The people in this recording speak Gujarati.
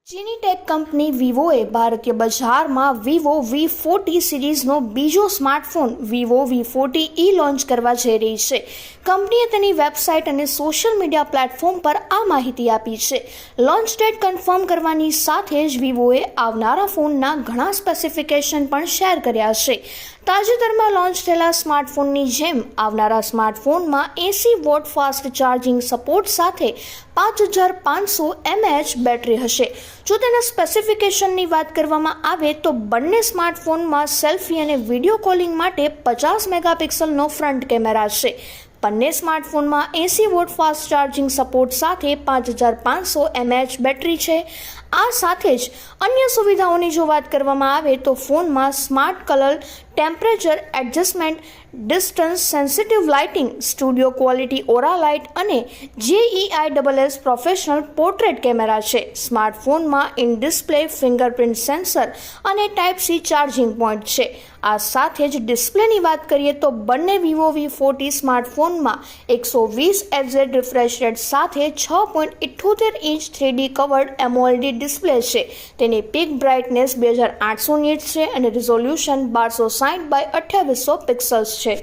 ચીની ટેક કંપની વિવોએ ભારતીય બજારમાં વિવો V40 સિરીઝનો બીજો સ્માર્ટફોન વિવો V40e લોન્ચ કરવા જઈ રહી છે. કંપનીએ તેની વેબસાઇટ અને સોશિયલ મીડિયા પ્લેટફોર્મ પર આ માહિતી આપી છે. લોન્ચ ડેટ કન્ફર્મ કરવાની સાથે જ વિવોએ આવનારા ફોનના ઘણા સ્પેસિફિકેશન પણ શેર કર્યા છે. તાજેતરમાં લોન્ચ થયેલા સ્માર્ટફોનની જેમ આવનારા સ્માર્ટફોનમાં 80 વોટ ફાસ્ટ ચાર્જિંગ સપોર્ટ સાથે 5500 mAh બેટરી હશે. જો તેના સ્પેસિફિકેશનની વાત કરવામાં આવે તો બંને સ્માર્ટફોનમાં સેલ્ફી અને વિડીયો કોલિંગ માટે 50 મેગાપિક્સલનો ફ્રન્ટ કેમેરા છે. બંને સ્માર્ટફોનમાં 80 વોટ ફાસ્ટ ચાર્જિંગ સપોર્ટ સાથે 5500 mAh બેટરી છે. આ સાથે જ અન્ય સુવિધાઓની જો વાત કરવામાં આવે તો ફોનમાં smart colour temperature adjustment, distance sensitive lighting, studio quality aura light અને JEISS પ્રોફેશનલ પોર્ટ્રેટ કેમેરા છે. સ્માર્ટફોનમાં ઇન ડિસ્પ્લે ફિંગરપ્રિન્ટ સેન્સર અને Type-C ચાર્જિંગ પોઈન્ટ છે. આ સાથે જ ડિસ્પ્લેની વાત કરીએ તો બંને Vivo V40 સ્માર્ટફોનમાં 120 Hz refresh rate સાથે 6.78 inch 3D covered AMOLED display છે. તેની પીક બ્રાઇટનેસ 2800 નિટ્સ છે અને રિઝોલ્યુશન 1260 બાય 2800 પિક્સલ્સ છે.